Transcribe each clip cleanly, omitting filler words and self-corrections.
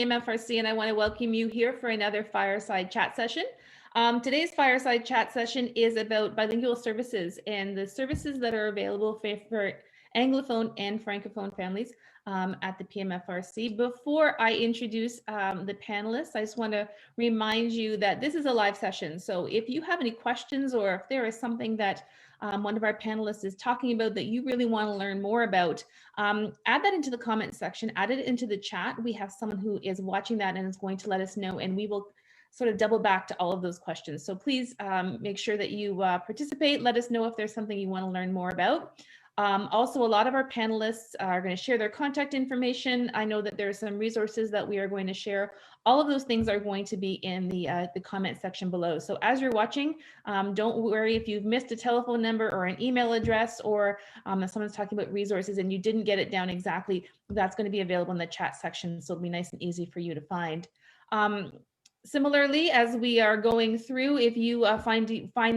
PMFRC, and I want to welcome you here for another fireside chat session. Today's fireside chat session is about bilingual services and the services that are available for Anglophone and Francophone families at the PMFRC. Before I introduce the panelists, I just want to remind you that this is a live session. So if you have any questions or if there is something that one of our panelists is talking about that you really want to learn more about, add that into the comment section, add it into the chat. We have someone who is watching that and is going to let us know, and we will sort of double back to all of those questions. So please make sure that you participate. Let us know if there's something you want to learn more about. Also, a lot of our panelists are going to share their contact information. I know that there are some resources that we are going to share. All of those things are going to be in the comment section below. So as you're watching, don't worry if you've missed a telephone number or an email address, or if someone's talking about resources and you didn't get it down exactly, that's going to be available in the chat section. So it'll be nice and easy for you to find. Similarly, as we are going through, if you find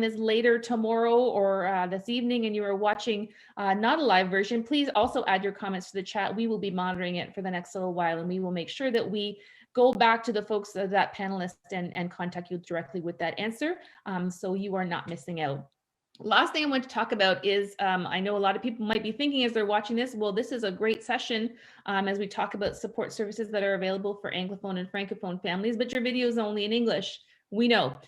this later tomorrow or this evening and you are watching not a live version, please also add your comments to the chat. We will be monitoring it for the next little while, and we will make sure that we go back to the folks that panelist and contact you directly with that answer, so you are not missing out. Last thing I want to talk about is, I know a lot of people might be thinking as they're watching this, well, this is a great session as we talk about support services that are available for Anglophone and Francophone families, but your video is only in English. We know.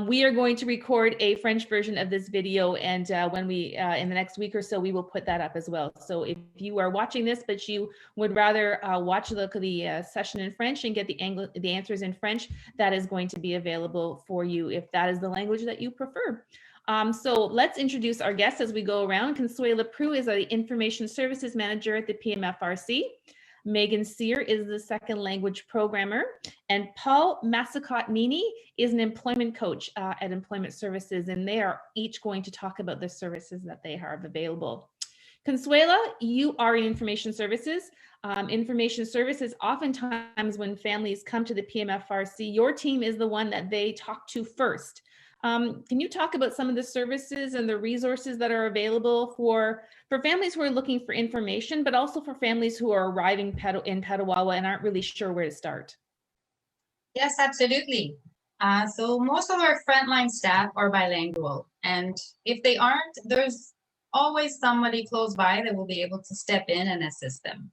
We are going to record a French version of this video, and when we, in the next week or so, we will put that up as well. So if you are watching this, but you would rather watch the session in French and get the answers in French, that is going to be available for you if that is the language that you prefer. So let's introduce our guests as we go around. Consuela Prue is the Information Services Manager at the PMFRC. Megan Sear is the second language programmer. And Paule Massicotte-Meaney is an employment coach at Employment Services, and they are each going to talk about the services that they have available. Consuela, you are in Information Services. Information Services, oftentimes when families come to the PMFRC, your team is the one that they talk to first. Can you talk about some of the services and the resources that are available for families who are looking for information, but also for families who are arriving in Petawawa and aren't really sure where to start? Yes, absolutely. So most of our frontline staff are bilingual, and if they aren't, there's always somebody close by that will be able to step in and assist them.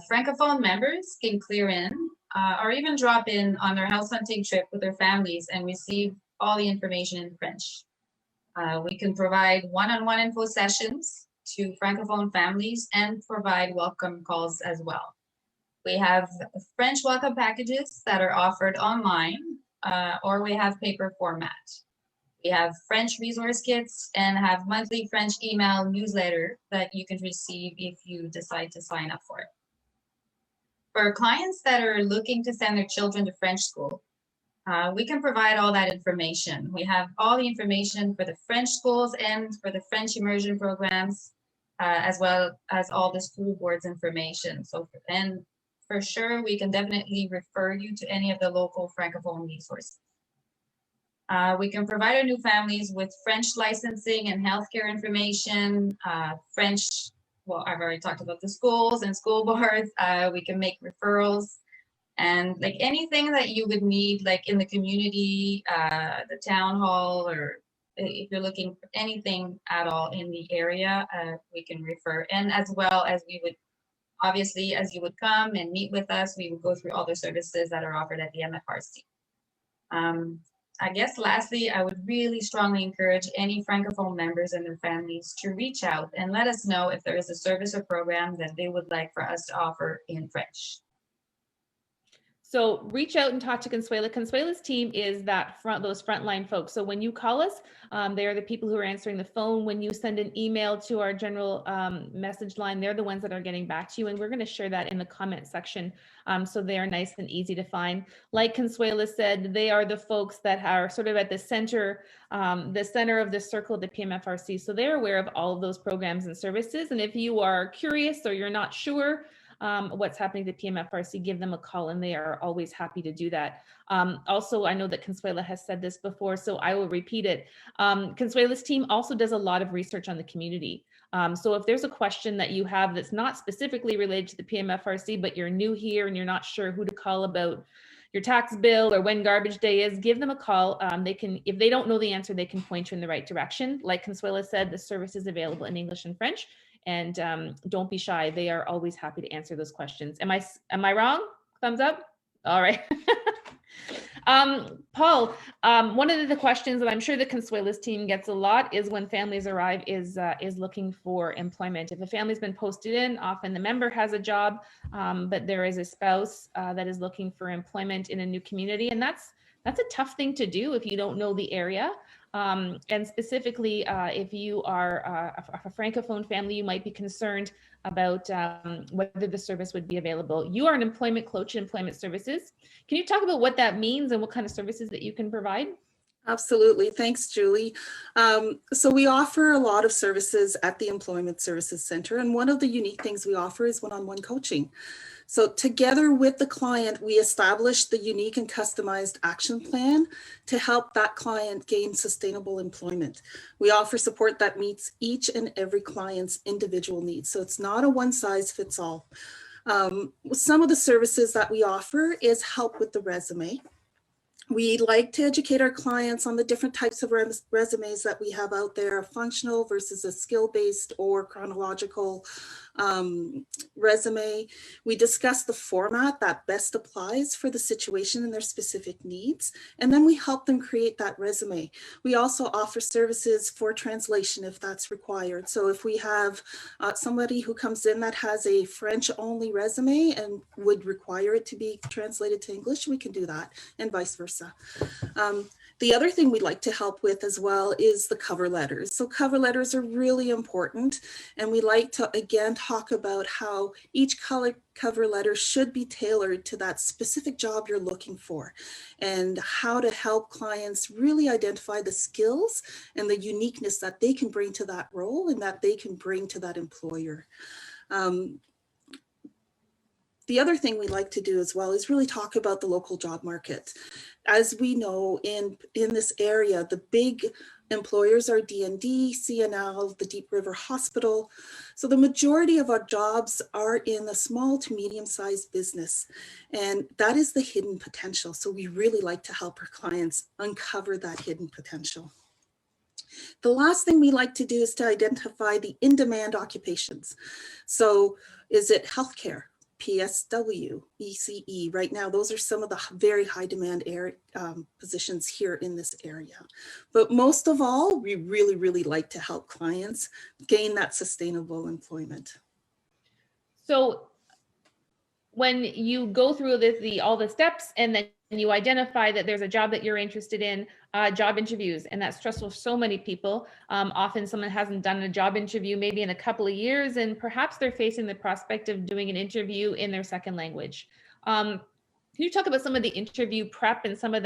Francophone members can clear in or even drop in on their house hunting trip with their families and receive all the information in French. We can provide one-on-one info sessions to Francophone families and provide welcome calls as well. We have French welcome packages that are offered online, or we have paper format. We have French resource kits and have monthly French email newsletter that you can receive if you decide to sign up for it. For clients that are looking to send their children to French school, we can provide all that information. We have all the information for the French schools and for the French immersion programs, as well as all the school boards information. So, and for sure, we can definitely refer you to any of the local Francophone resources. We can provide our new families with French licensing and healthcare information, French, well, I've already talked about the schools and school boards. We can make referrals. And like anything that you would need, like in the community, the town hall, or if you're looking for anything at all in the area, we can refer. And as well as we would, obviously, as you would come and meet with us, we would go through all the services that are offered at the MFRC. I guess lastly, I would really strongly encourage any Francophone members and their families to reach out and let us know if there is a service or program that they would like for us to offer in French. So reach out and talk to Consuela. Consuela's team is those frontline folks. So when you call us, they are the people who are answering the phone. When you send an email to our general message line, they're the ones that are getting back to you. And we're going to share that in the comment section. So they are nice and easy to find. Like Consuela said, they are the folks that are sort of at the center of the circle of the PMFRC. So they're aware of all of those programs and services. And if you are curious or you're not sure, what's happening to PMFRC, give them a call, and they are always happy to do that. Also, I know that Consuela has said this before, so I will repeat it. Consuela's team also does a lot of research on the community. So if there's a question that you have that's not specifically related to the PMFRC, but you're new here and you're not sure who to call about your tax bill or when garbage day is, give them a call. They can, if they don't know the answer, they can point you in the right direction. Like Consuela said, the service is available in English and French, and don't be shy. They are always happy to answer those questions. Am I wrong? Thumbs up. All right. Paul, one of the questions that I'm sure the Consuela's team gets a lot is when families arrive is looking for employment. If a family's been posted in, often the member has a job, but there is a spouse that is looking for employment in a new community, and that's a tough thing to do if you don't know the area. And specifically, if you are a Francophone family, you might be concerned about whether the service would be available. You are an employment coach in employment services. Can you talk about what that means and what kind of services that you can provide? Absolutely. Thanks, Julie. So we offer a lot of services at the Employment Services Center, and one of the unique things we offer is one-on-one coaching. So together with the client, we establish the unique and customized action plan to help that client gain sustainable employment. We offer support that meets each and every client's individual needs. So it's not a one-size-fits-all. Some of the services that we offer is help with the resume. We like to educate our clients on the different types of resumes that we have out there, a functional versus a skill-based or chronological resume. We discuss the format that best applies for the situation and their specific needs, and then we help them create that resume. We also offer services for translation if that's required. So if we have somebody who comes in that has a French-only resume and would require it to be translated to English, we can do that, and vice versa. The other thing we'd like to help with as well is the cover letters. So cover letters are really important, and we like to, again, talk about how each cover letter should be tailored to that specific job you're looking for, and how to help clients really identify the skills and the uniqueness that they can bring to that role and that they can bring to that employer. The other thing we like to do as well is really talk about the local job market. As we know, in this area, the big employers are D&D, CNL, the Deep River Hospital. So the majority of our jobs are in a small to medium-sized business, and that is the hidden potential. So we really like to help our clients uncover that hidden potential. The last thing we like to do is to identify the in-demand occupations. So is it healthcare? PSW, ECE, right now, those are some of the very high demand positions here in this area. But most of all, we really, really like to help clients gain that sustainable employment. So when you go through all the steps and then you identify that there's a job that you're interested in, job interviews, and that's stressful for so many people. Often someone hasn't done a job interview maybe in a couple of years, and perhaps they're facing the prospect of doing an interview in their second language. Can you talk about some of the interview prep and some of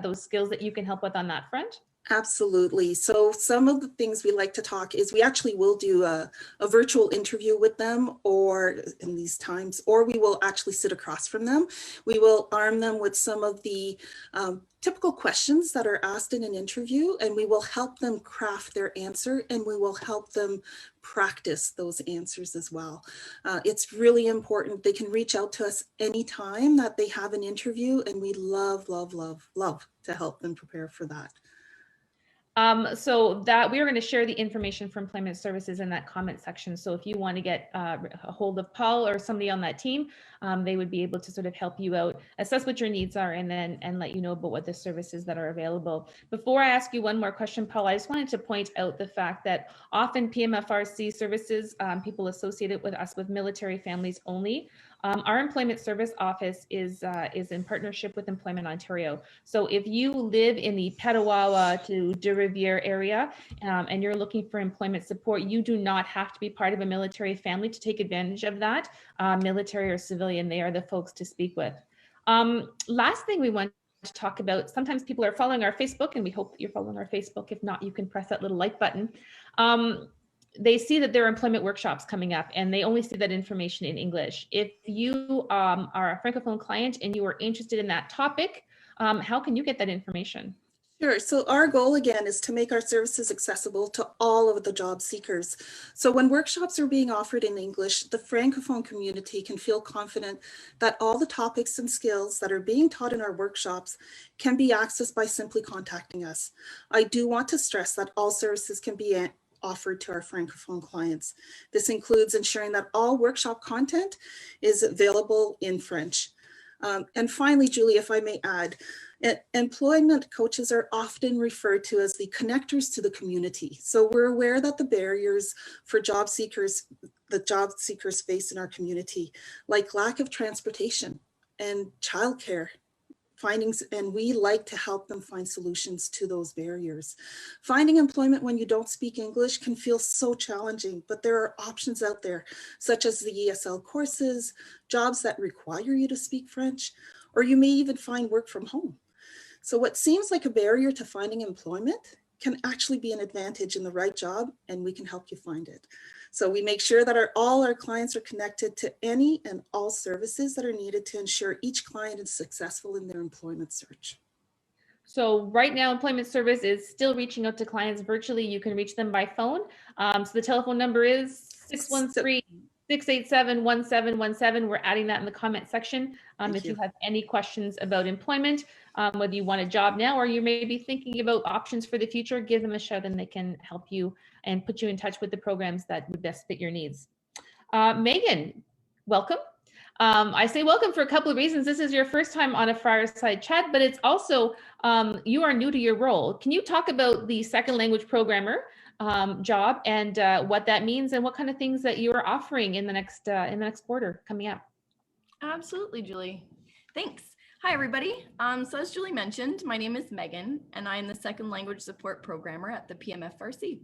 those skills that you can help with on that front? Absolutely. So some of the things we like to talk is we actually will do a virtual interview with them, or in these times, or we will actually sit across from them. We will arm them with some of the typical questions that are asked in an interview, and we will help them craft their answer, and we will help them practice those answers as well. It's really important. They can reach out to us anytime that they have an interview, and we love, love, love, love to help them prepare for that. So that we are going to share the information for employment services in that comment section. So if you want to get a hold of Paul or somebody on that team, they would be able to sort of help you out, assess what your needs are, and let you know about what the services that are available. Before I ask you one more question, Paul, I just wanted to point out the fact that often PMFRC services, people associate it with us with military families only. Our employment service office is in partnership with Employment Ontario. So if you live in the Petawawa to De Riviere area and you're looking for employment support, you do not have to be part of a military family to take advantage of that. Military or civilian, they are the folks to speak with. Last thing we want to talk about, sometimes people are following our Facebook, and we hope that you're following our Facebook. If not, you can press that little like button. They see that there are employment workshops coming up, and they only see that information in English. If you are a Francophone client and you are interested in that topic, how can you get that information? Sure. So our goal again is to make our services accessible to all of the job seekers. So when workshops are being offered in English, the Francophone community can feel confident that all the topics and skills that are being taught in our workshops can be accessed by simply contacting us. I do want to stress that all services can be offered to our Francophone clients. This includes ensuring that all workshop content is available in French. And finally, Julie, if I may add, employment coaches are often referred to as the connectors to the community. So we're aware that the barriers for job seekers face in our community, like lack of transportation and childcare, and we like to help them find solutions to those barriers. Finding employment when you don't speak English can feel so challenging, but there are options out there, such as the ESL courses, jobs that require you to speak French, or you may even find work from home. So what seems like a barrier to finding employment can actually be an advantage in the right job, and we can help you find it. So we make sure that all our clients are connected to any and all services that are needed to ensure each client is successful in their employment search. So right now, Employment Service is still reaching out to clients virtually. You can reach them by phone. So the telephone number is 613-687-1717. We're adding that in the comment section. If you have any questions about employment, whether you want a job now or you may be thinking about options for the future, give them a shout and they can help you and put you in touch with the programs that would best fit your needs. Megan, welcome. I say welcome for a couple of reasons. This is your first time on a fireside chat, but it's also, you are new to your role. Can you talk about the second language programmer job and what that means and what kind of things that you are offering in the next quarter coming up? Absolutely, Julie. Thanks. Hi, everybody. So as Julie mentioned, my name is Megan, and I am the second language support programmer at the PMFRC.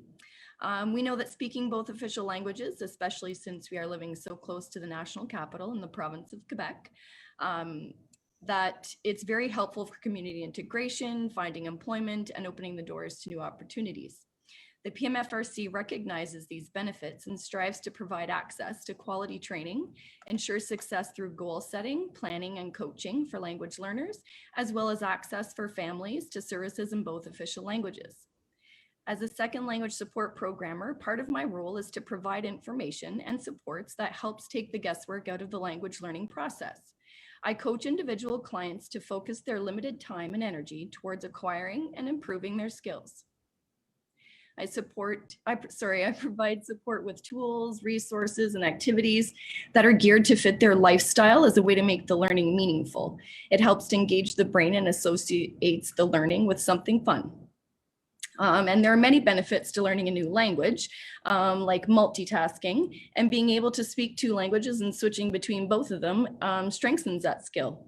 We know that speaking both official languages, especially since we are living so close to the national capital in the province of Quebec, that it's very helpful for community integration, finding employment, and opening the doors to new opportunities. The PMFRC recognizes these benefits and strives to provide access to quality training, ensure success through goal setting, planning, and coaching for language learners, as well as access for families to services in both official languages. As a second language support programmer, part of my role is to provide information and supports that helps take the guesswork out of the language learning process. I coach individual clients to focus their limited time and energy towards acquiring and improving their skills. I provide support with tools, resources, and activities that are geared to fit their lifestyle as a way to make the learning meaningful. It helps to engage the brain and associates the learning with something fun. And there are many benefits to learning a new language, like multitasking, and being able to speak two languages and switching between both of them strengthens that skill.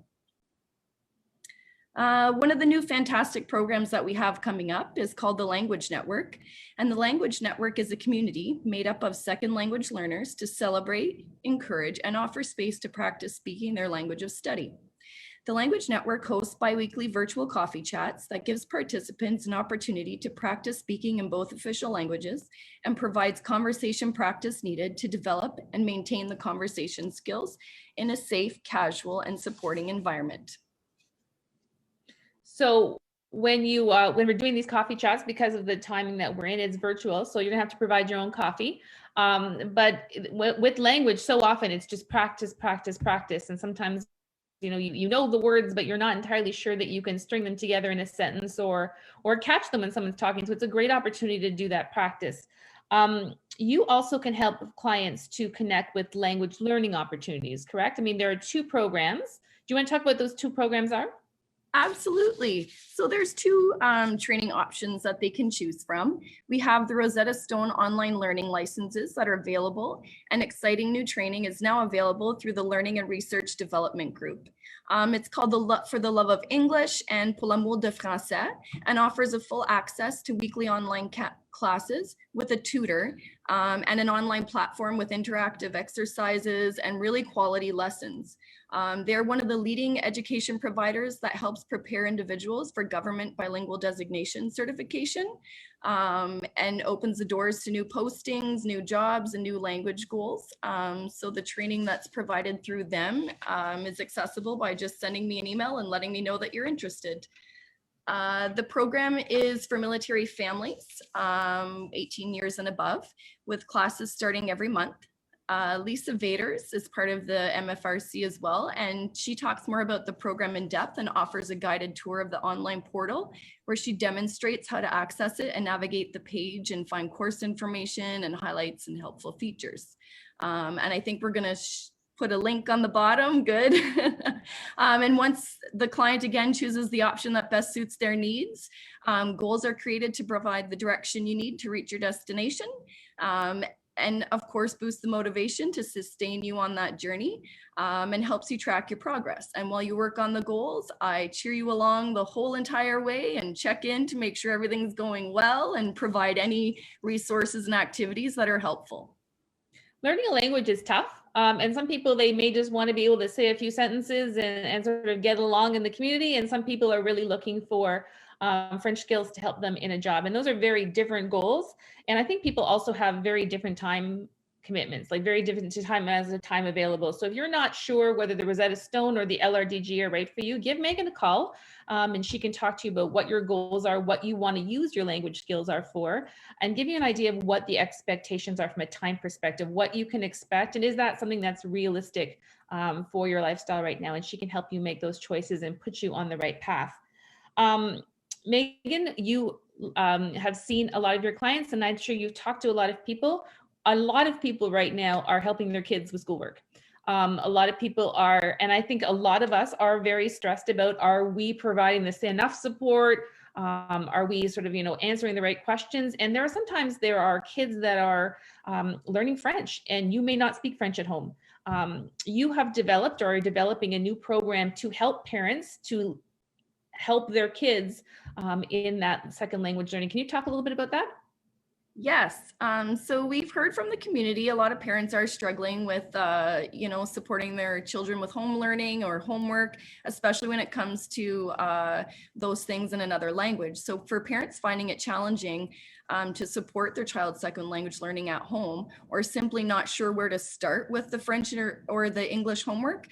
One of the new fantastic programs that we have coming up is called the Language Network. And the Language Network is a community made up of second language learners to celebrate, encourage, and offer space to practice speaking their language of study. The Language Network hosts bi-weekly virtual coffee chats that gives participants an opportunity to practice speaking in both official languages and provides conversation practice needed to develop and maintain the conversation skills in a safe, casual, and supporting environment. So when we're doing these coffee chats, because of the timing that we're in, it's virtual, so you're gonna have to provide your own coffee. But with language, so often it's just practice, practice, practice, and sometimes you know the words, but you're not entirely sure that you can string them together in a sentence or catch them when someone's talking. So it's a great opportunity to do that practice. You also can help clients to connect with language learning opportunities, correct? I mean, there are two programs. Do you want to talk about those two programs are? Absolutely. So there's two training options that they can choose from. We have the Rosetta Stone online learning licenses that are available, and exciting new training is now available through the Learning and Research Development Group. It's called For the Love of English and Pour l'amour de français, and offers a full access to weekly online classes with a tutor and an online platform with interactive exercises and really quality lessons. They're one of the leading education providers that helps prepare individuals for government bilingual designation certification and opens the doors to new postings, new jobs, and new language goals. So the training that's provided through them is accessible by just sending me an email and letting me know that you're interested. The program is for military families, 18 years and above, with classes starting every month. Lisa Vaders is part of the MFRC as well, and she talks more about the program in depth and offers a guided tour of the online portal where she demonstrates how to access it and navigate the page and find course information and highlights and helpful features. And I think we're going to put a link on the bottom. Good. And once the client again chooses the option that best suits their needs, goals are created to provide the direction you need to reach your destination. And of course, boost the motivation to sustain you on that journey, and helps you track your progress. And while you work on the goals, I cheer you along the whole entire way and check in to make sure everything's going well and provide any resources and activities that are helpful. Learning a language is tough. And some people, they may just want to be able to say a few sentences and sort of get along in the community. And some people are really looking for French skills to help them in a job. And those are very different goals. And I think people also have very different time commitments, like very different time available. So if you're not sure whether the Rosetta Stone or the LRDG are right for you, give Megan a call, and she can talk to you about what your goals are, what you want to use your language skills are for, and give you an idea of what the expectations are from a time perspective, what you can expect, and is that something that's realistic for your lifestyle right now? And she can help you make those choices and put you on the right path. Megan, you have seen a lot of your clients, and I'm sure you've talked to a lot of people. A lot of people right now are helping their kids with schoolwork. A lot of people are, and I think a lot of us are very stressed about, are we providing this enough support? Are we sort of, answering the right questions? And sometimes there are kids that are learning French, and you may not speak French at home. You have developed or are developing a new program to help parents to help their kids in that second language learning. Can you talk a little bit about that? Yes. So we've heard from the community, a lot of parents are struggling with, supporting their children with home learning or homework, especially when it comes to those things in another language. So for parents finding it challenging to support their child's second language learning at home, or simply not sure where to start with the French or the English homework,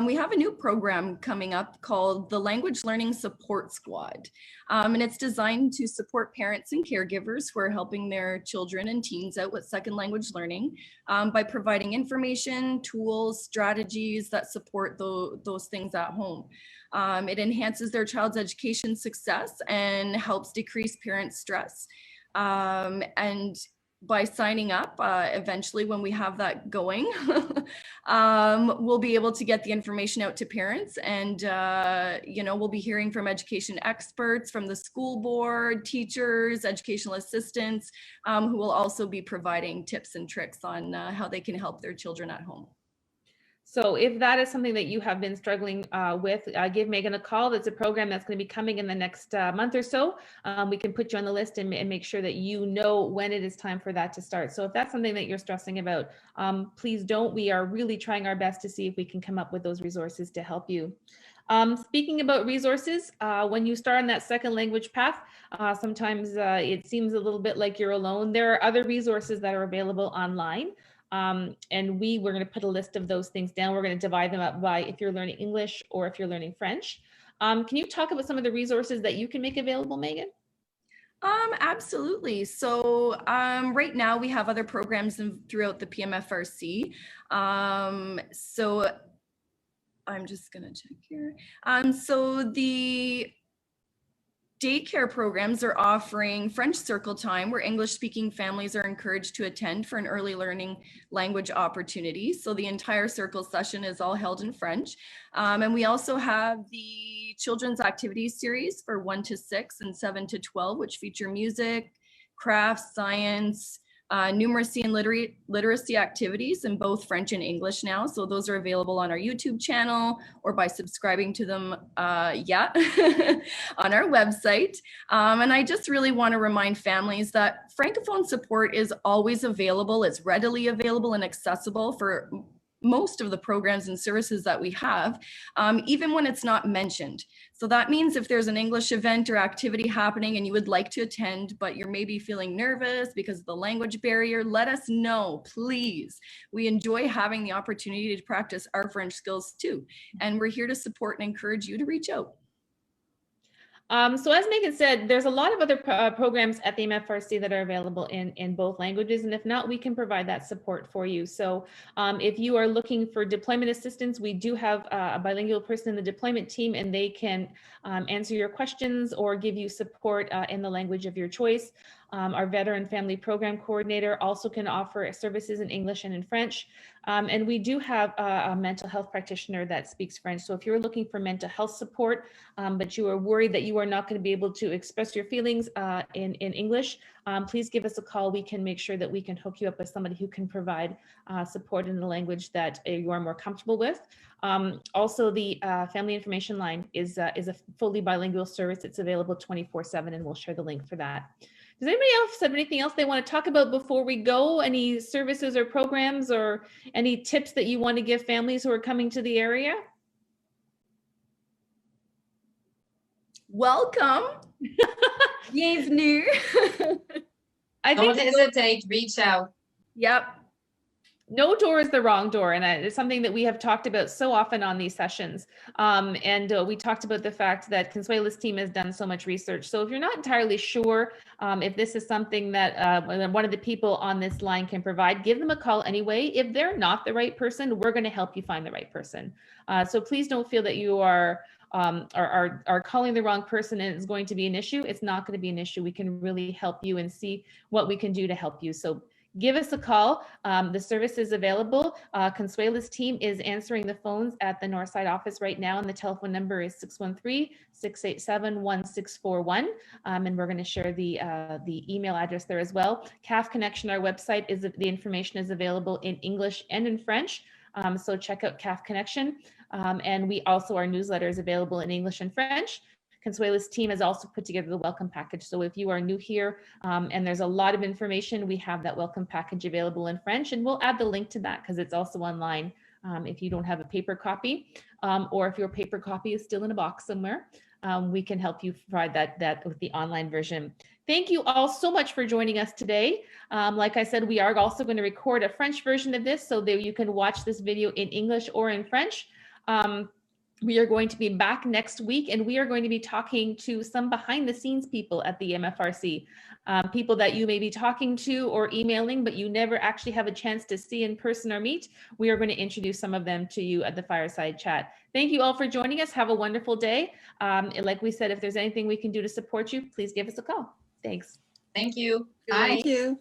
we have a new program coming up called the Language Learning Support Squad. And it's designed to support parents and caregivers who are helping their children and teens out with second language learning by providing information, tools, strategies that support those things at home. It enhances their child's education success and helps decrease parents' stress. And by signing up, eventually when we have that going, we'll be able to get the information out to parents, and we'll be hearing from education experts from the school board, teachers, educational assistants, who will also be providing tips and tricks on how they can help their children at home. So if that is something that you have been struggling with, give Megan a call. That's a program that's going to be coming in the next month or so. We can put you on the list and make sure that you know when it is time for that to start. So if that's something that you're stressing about, please don't. We are really trying our best to see if we can come up with those resources to help you. Speaking about resources, when you start on that second language path, sometimes it seems a little bit like you're alone. There are other resources that are available online. And we're going to put a list of those things down. We're going to divide them up by if you're learning English or if you're learning French. Can you talk about some of the resources that you can make available, Megan? Absolutely. So right now we have other programs throughout the PMFRC. So I'm just going to check here. So the daycare programs are offering French Circle Time, where English-speaking families are encouraged to attend for an early learning language opportunity. So the entire circle session is all held in French. And we also have the children's activities series for 1 to 6 and 7 to 12, which feature music, crafts, science, numeracy and literacy activities in both French and English now. So those are available on our YouTube channel or by subscribing to them on our website. And I just really want to remind families that Francophone support is always available. It's readily available and accessible for most of the programs and services that we have, even when it's not mentioned. So that means if there's an English event or activity happening and you would like to attend, but you're maybe feeling nervous because of the language barrier, let us know, please. We enjoy having the opportunity to practice our French skills too. And we're here to support and encourage you to reach out. So as Megan said, there's a lot of other programs at the MFRC that are available in both languages. And if not, we can provide that support for you. So if you are looking for deployment assistance, we do have a bilingual person in the deployment team, and they can answer your questions or give you support in the language of your choice. Our veteran family program coordinator also can offer services in English and in French. And we do have a mental health practitioner that speaks French. So if you're looking for mental health support, but you are worried that you are not going to be able to express your feelings in English, please give us a call. We can make sure that we can hook you up with somebody who can provide support in the language that you are more comfortable with. Also, the Family Information Line is a fully bilingual service. It's available 24/7, and we'll share the link for that. Does anybody else have anything else they want to talk about before we go? Any services or programs or any tips that you want to give families who are coming to the area? Welcome. Bienvenue. Don't hesitate, reach out. Yep. No door is the wrong door, and it's something that we have talked about so often on these sessions. We talked about the fact that Consuela's team has done so much research. So if you're not entirely sure if this is something that one of the people on this line can provide, give them a call anyway. If they're not the right person, we're going to help you find the right person. So please don't feel that you are calling the wrong person and it's going to be an issue. It's not going to be an issue. We can really help you and see what we can do to help you. So give us a call. The service is available. Consuela's team is answering the phones at the Northside office right now, and the telephone number is 613-687-1641. And we're going to share the email address there as well. CAF Connection, our website, the information is available in English and in French. So check out CAF Connection. And our newsletter is available in English and French. Consuela's team has also put together the welcome package. So if you are new here and there's a lot of information, we have that welcome package available in French, and we'll add the link to that because it's also online if you don't have a paper copy, or if your paper copy is still in a box somewhere, we can help you provide that with the online version. Thank you all so much for joining us today. Like I said, we are also going to record a French version of this so that you can watch this video in English or in French. We are going to be back next week, and we are going to be talking to some behind the scenes people at the MFRC, people that you may be talking to or emailing, but you never actually have a chance to see in person or meet. We are going to introduce some of them to you at the Fireside Chat. Thank you all for joining us. Have a wonderful day. Like we said, if there's anything we can do to support you, please give us a call. Thanks. Thank you. Thank you.